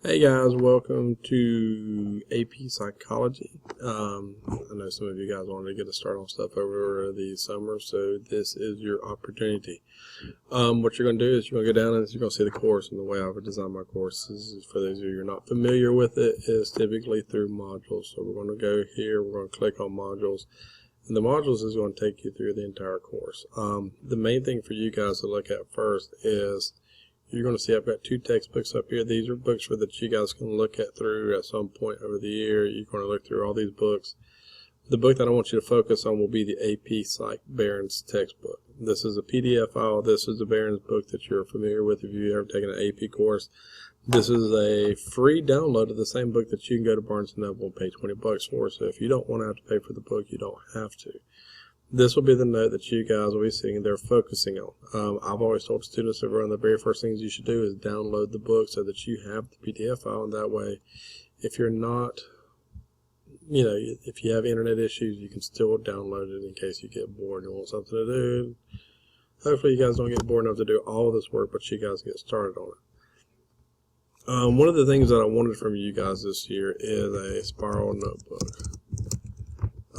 Hey guys, welcome to AP Psychology. I know some of you guys wanted to get a start on stuff over the summer, so this is your opportunity. What you're going to do is you're going to go down and you're going to see the course, and the way I would design my courses, for those of you who are not familiar with it, is typically through modules. So we're going to go here, we're going to click on modules, and the modules is going to take you through the entire course. The main thing for you guys to look at first is you're going to see I've got two textbooks up here. These are books that you guys can look at through at some point over the year. You're going to look through all these books. The book that I want you to focus on will be the AP Psych Barron's textbook. This is a PDF file. This is the Barron's book that you're familiar with if you've ever taken an AP course. This is a free download of the same book that you can go to Barnes & Noble and pay $20 for. So if you don't want to have to pay for the book, you don't have to. This will be the note that you guys will be seeing they're focusing on. I've always told students that one of the very first things you should do is download the book so that you have the PDF file, and that way if you're not, if you have internet issues, you can still download it in case you get bored and want something to do. Hopefully you guys don't get bored enough to do all this work, but you guys get started on it. One of the things that I wanted from you guys this year is a spiral notebook.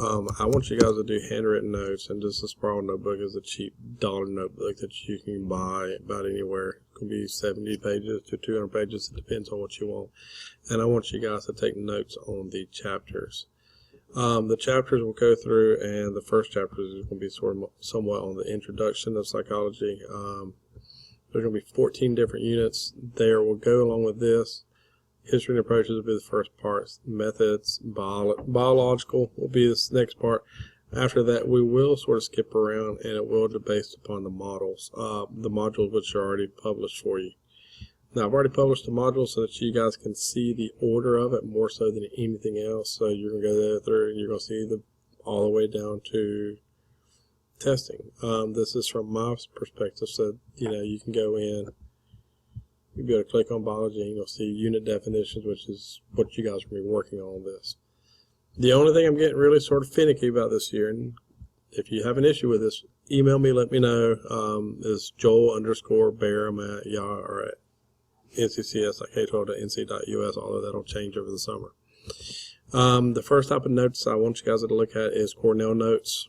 I want you guys to do handwritten notes, and just a spiral notebook is a cheap dollar notebook that you can buy about anywhere. It can be 70 pages to 200 pages. It depends on what you want. And I want you guys to take notes on the chapters. The chapters will go through, and the first chapter is going to be somewhat on the introduction of psychology. There's going to be 14 different units there will go along with this. History and approaches will be the first part. Methods, biological will be this next part. After that, we will sort of skip around, and it will be based upon the models, the modules which are already published for you. Now, I've already published the modules so that you guys can see the order of it more so than anything else. So you're going to go there through, and you're going to see all the way down to testing. This is from my perspective, so you can go in. You'll be able to click on biology and you'll see unit definitions, which is what you guys are going to be working on this. The only thing I'm getting really sort of finicky about this year, and if you have an issue with this, email me, let me know, is Joel_Barham at Yahoo or at nccs.k12.nc.us, although that'll change over the summer. The first type of notes I want you guys to look at is Cornell notes.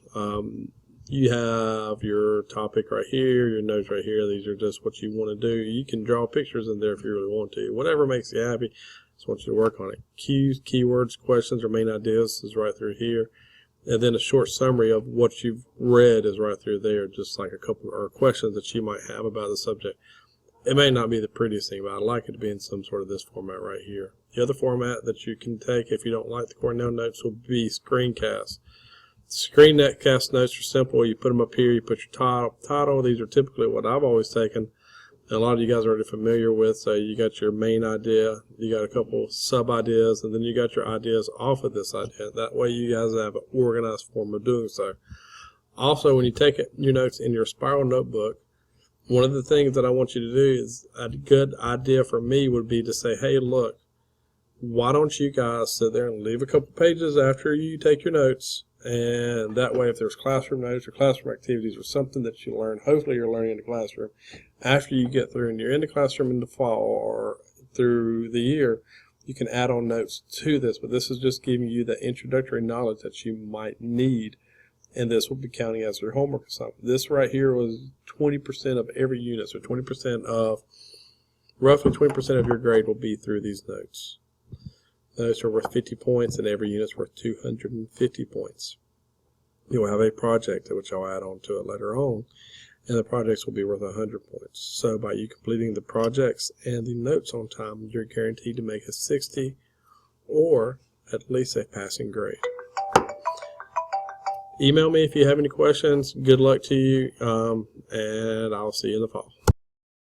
You have your topic right here, your notes right here. These are just what you want to do. You can draw pictures in there if you really want to. Whatever makes you happy, just want you to work on it. Cues, keywords, questions, or main ideas is right through here. And then a short summary of what you've read is right through there, just like a couple or questions that you might have about the subject. It may not be the prettiest thing, but I'd like it to be in some sort of this format right here. The other format that you can take if you don't like the Cornell notes will be screencasts. Screencast notes are simple. You put them up here, you put your title. These are typically what I've always taken, and a lot of you guys are already familiar with. So you got your main idea, you got a couple sub-ideas, and then you got your ideas off of this idea. That way you guys have an organized form of doing so. Also, when you take your notes in your spiral notebook, one of the things that I want you to do is a good idea for me would be to say, hey, look, why don't you guys sit there and leave a couple pages after you take your notes, and that way if there's classroom notes or classroom activities or something that you learn, hopefully you're learning in the classroom, after you get through and you're in the classroom in the fall or through the year, you can add on notes to this. But this is just giving you the introductory knowledge that you might need, and this will be counting as your homework assignment. This right here was 20% of every unit, so roughly 20% of your grade will be through these notes. Notes are worth 50 points, and every unit's worth 250 points. You'll have a project, which I'll add on to it later on, and the projects will be worth 100 points. So by you completing the projects and the notes on time, you're guaranteed to make a 60 or at least a passing grade. Email me if you have any questions. Good luck to you, and I'll see you in the fall.